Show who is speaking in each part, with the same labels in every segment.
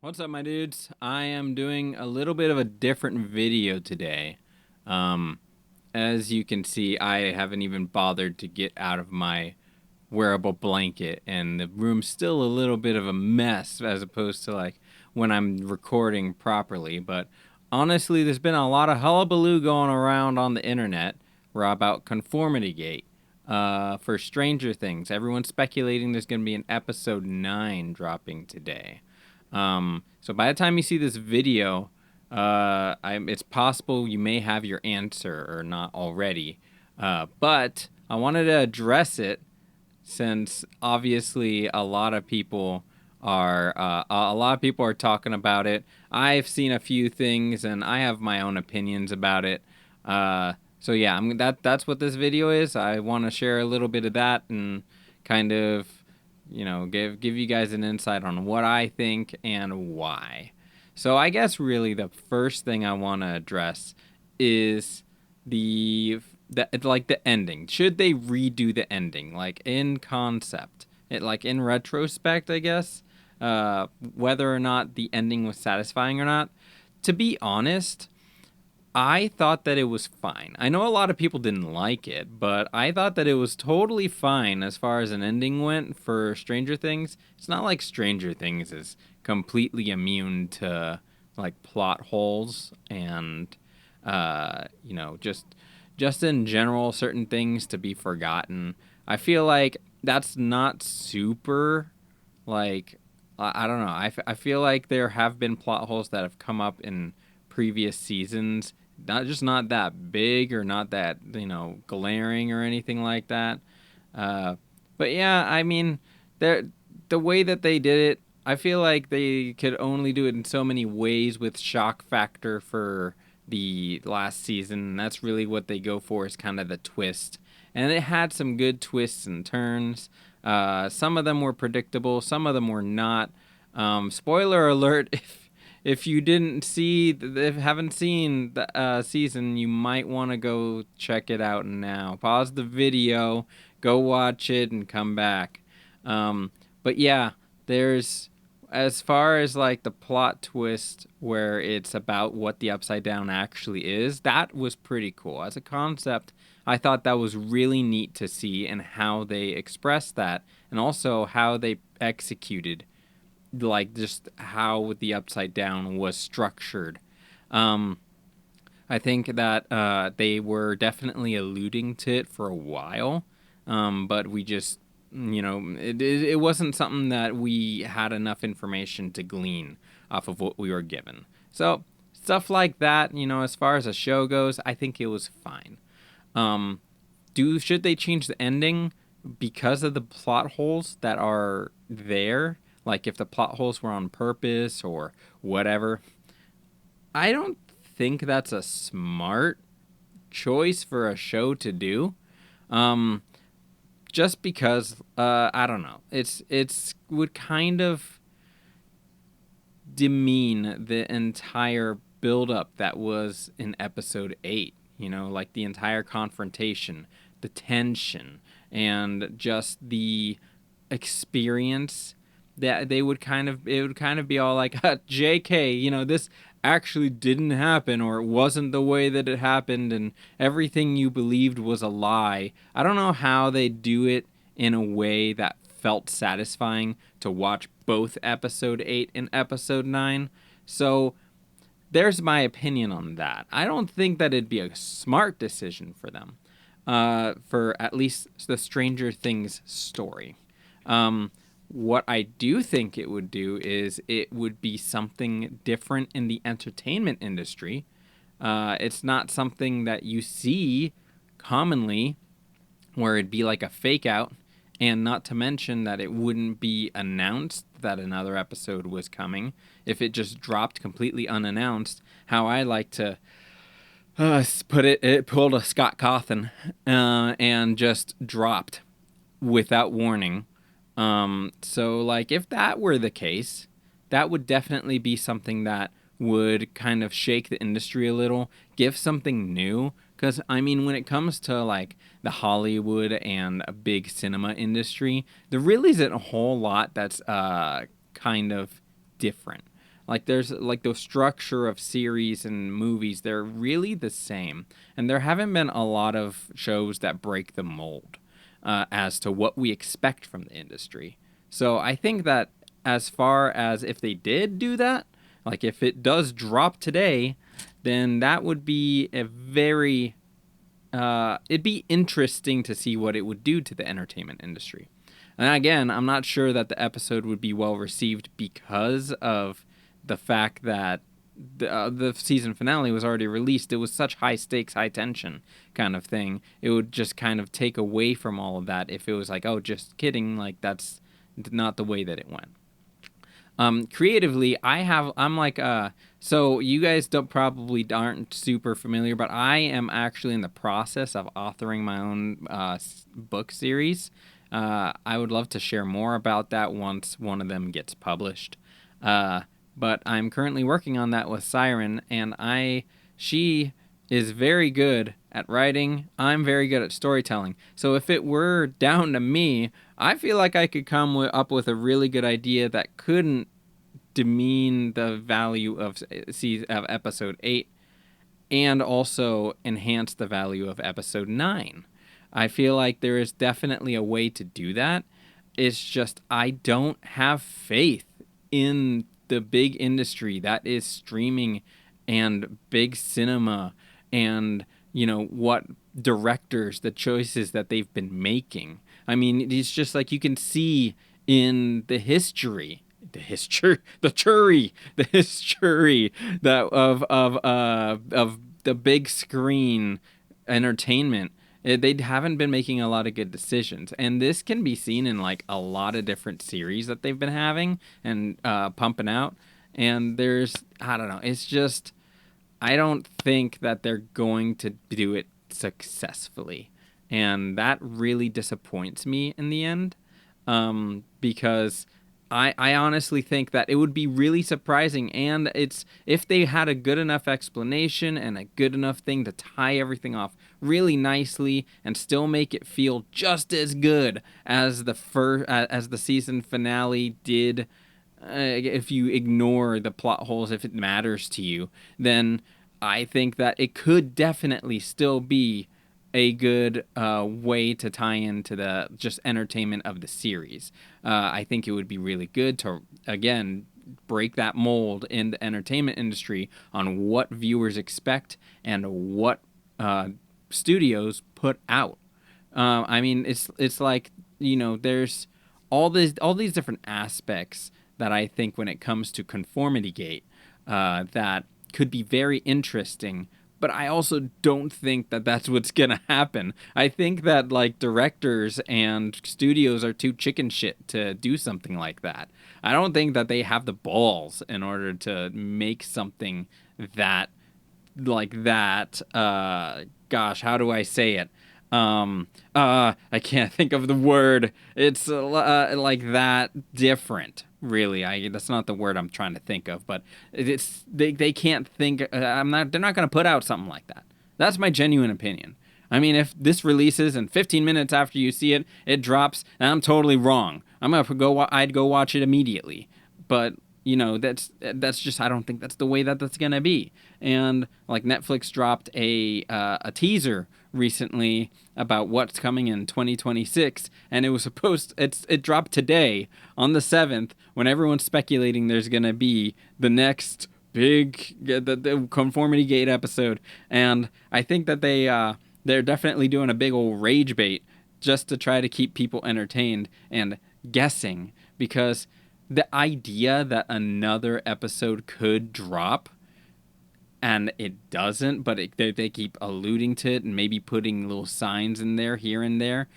Speaker 1: What's up, my dudes? I am doing a little bit of a different video today. Um, as you can see, I haven't even bothered to get out of my wearable blanket, and the room's still a little bit of a mess as opposed to like when I'm recording properly. But honestly, there's been a lot of hullabaloo going around on the internet about Conformity Gate for Stranger Things. Everyone's speculating there's going to be an episode 9 dropping today. So by the time you see this video, it's possible you may have your answer or not already. But I wanted to address it since obviously a lot of people are talking about it. I've seen a few things and I have my own opinions about it. So yeah, that's what this video is. I want to share a little bit of that and kind of give you guys an insight on what I think and why. So I guess really the first thing I want to address is the ending. Should they redo the ending, like in concept, like in retrospect, I guess, whether or not the ending was satisfying or not? To be honest, I thought that it was fine. I know a lot of people didn't like it, but I thought that it was totally fine as far as an ending went for Stranger Things. It's not like Stranger Things is completely immune to like plot holes and just in general certain things to be forgotten. I feel like that's not super like I don't know. I feel like there have been plot holes that have come up in previous seasons, not that big or not that glaring or anything like that. Uh, but yeah, I mean, the way that they did it, I feel like they could only do it in so many ways with shock factor for the last season. That's really what they go for, is kind of the twist, and it had some good twists and turns. Some of them were predictable, some of them were not. Spoiler alert: if you haven't seen the season, you might want to go check it out now. Pause the video, go watch it, and come back. But yeah, there's as far as like the plot twist where it's about what the upside down actually is. That was pretty cool as a concept. I thought that was really neat to see and how they expressed that, and also how they executed like just how the upside down was structured. Um, I think that they were definitely alluding to it for a while, but we just, it wasn't something that we had enough information to glean off of what we were given. So stuff like that, as far as a show goes, I think it was fine. Um, should they change the ending because of the plot holes that are there? Like if the plot holes were on purpose or whatever. I don't think that's a smart choice for a show to do. Um, just because I don't know. It's would kind of demean the entire build up that was in episode 8, like the entire confrontation, the tension, and just the experience that it would kind of be all like JK, this actually didn't happen, or it wasn't the way that it happened, and everything you believed was a lie. I don't know how they do it in a way that felt satisfying to watch both episode 8 and episode 9. So there's my opinion on that. I don't think that it'd be a smart decision for them, for at least the Stranger Things story. What I do think it would do is it would be something different in the entertainment industry. It's not something that you see commonly where it'd be like a fake out, and not to mention that it wouldn't be announced that another episode was coming if it just dropped completely unannounced. How I like to put it, it pulled a Scott Cawthon and just dropped without warning. So like if that were the case, that would definitely be something that would kind of shake the industry a little, give something new. Because, I mean, when it comes to like the Hollywood and a big cinema industry, there really isn't a whole lot that's kind of different. Like there's like the structure of series and movies, they're really the same. And there haven't been a lot of shows that break the mold as to what we expect from the industry. So I think that as far as if they did do that, like if it does drop today, then that would be a very it'd be interesting to see what it would do to the entertainment industry. And again, I'm not sure that the episode would be well received because of the fact that the season finale was already released. It was such high stakes, high tension kind of thing. It would just kind of take away from all of that if it was like, oh, just kidding. Like that's not the way that it went. Creatively, I'm like, so you guys don't probably aren't super familiar, but I am actually in the process of authoring my own book series. I would love to share more about that once one of them gets published. But I'm currently working on that with Siren, and she is very good at writing. I'm very good at storytelling. So if it were down to me, I feel like I could come up with a really good idea that couldn't demean the value of episode 8 and also enhance the value of episode 9. I feel like there is definitely a way to do that. It's just I don't have faith in the big industry that is streaming and big cinema and what directors, the choices that they've been making. I mean, it's just like you can see in the history the history that of the big screen entertainment. They haven't been making a lot of good decisions, and this can be seen in like a lot of different series that they've been having and pumping out. And I don't know, it's just I don't think that they're going to do it successfully, and that really disappoints me in the end, because I honestly think that it would be really surprising, and it's if they had a good enough explanation and a good enough thing to tie everything off really nicely and still make it feel just as good as the season finale did. If you ignore the plot holes, if it matters to you, then I think that it could definitely still be a good way to tie into the just entertainment of the series. I think it would be really good to, again, break that mold in the entertainment industry on what viewers expect and what studios put out. I mean, it's like there's all these different aspects that I think when it comes to Conformity Gate that could be very interesting. But I also don't think that that's what's going to happen. I think that like directors and studios are too chicken shit to do something like that. I don't think that they have the balls in order to make something that like that. Gosh, how do I say it? I can't think of the word. It's like that different. Really, that's not the word I'm trying to think of, but they can't think. They're not going to put out something like that. That's my genuine opinion. I mean, if this releases and 15 minutes after you see it, it drops, and I'm totally wrong. I'd go watch it immediately. But that's just I don't think that's the way that that's gonna be. And like Netflix dropped a teaser recently about what's coming in 2026, and it dropped today on the 7th when everyone's speculating there's gonna be the next big the Conformity Gate episode. And I think that they're definitely doing a big old rage bait just to try to keep people entertained and guessing, because the idea that another episode could drop and it doesn't, but they keep alluding to it and maybe putting little signs in there here and there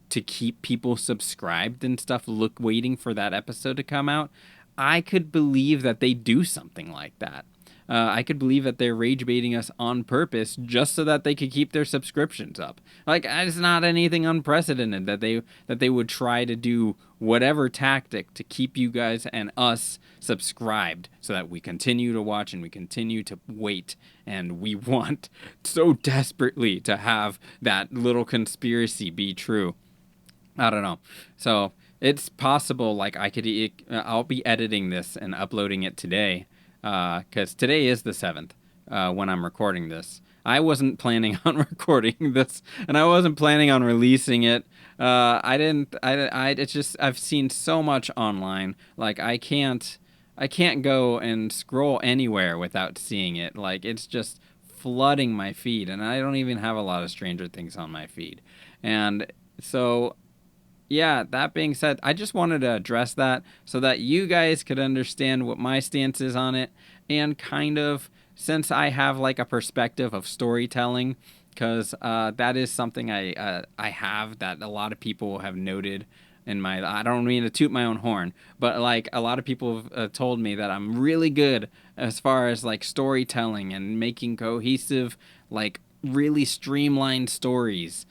Speaker 1: to keep people subscribed and stuff, waiting for that episode to come out. I could believe that they do something like that. I could believe that they're rage baiting us on purpose just so that they could keep their subscriptions up. Like, it's not anything unprecedented that they would try to do whatever tactic to keep you guys and us subscribed so that we continue to watch and we continue to wait, and we want so desperately to have that little conspiracy be true. I don't know. So it's possible, like I'll be editing this and uploading it today. because today is the 7th when I'm recording this. I wasn't planning on recording this, and I wasn't planning on releasing it. I didn't. It's just I've seen so much online. Like I can't go and scroll anywhere without seeing it. Like it's just flooding my feed, and I don't even have a lot of Stranger Things on my feed. And so yeah, that being said, I just wanted to address that so that you guys could understand what my stance is on it, and kind of, since I have like a perspective of storytelling, because that is something I have that a lot of people have noted in my. I don't mean to toot my own horn, but like a lot of people have told me that I'm really good as far as like storytelling and making cohesive, like really streamlined stories.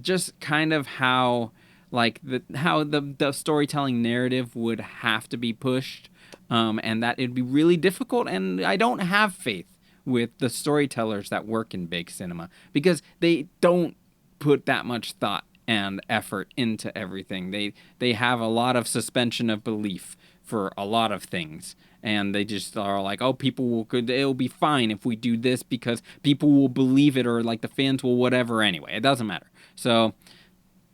Speaker 1: Just kind of how like the storytelling narrative would have to be pushed, and that it'd be really difficult. And I don't have faith with the storytellers that work in big cinema because they don't put that much thought and effort into everything. They have a lot of suspension of belief for a lot of things. And they just are like, oh, people will good. It'll be fine if we do this because people will believe it, or like the fans will whatever anyway. It doesn't matter. So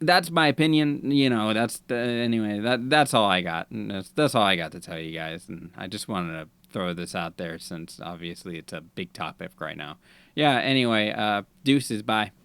Speaker 1: that's my opinion. That's anyway. That's all I got. And that's all I got to tell you guys. And I just wanted to throw this out there since obviously it's a big topic right now. Yeah. Anyway, deuces. Bye.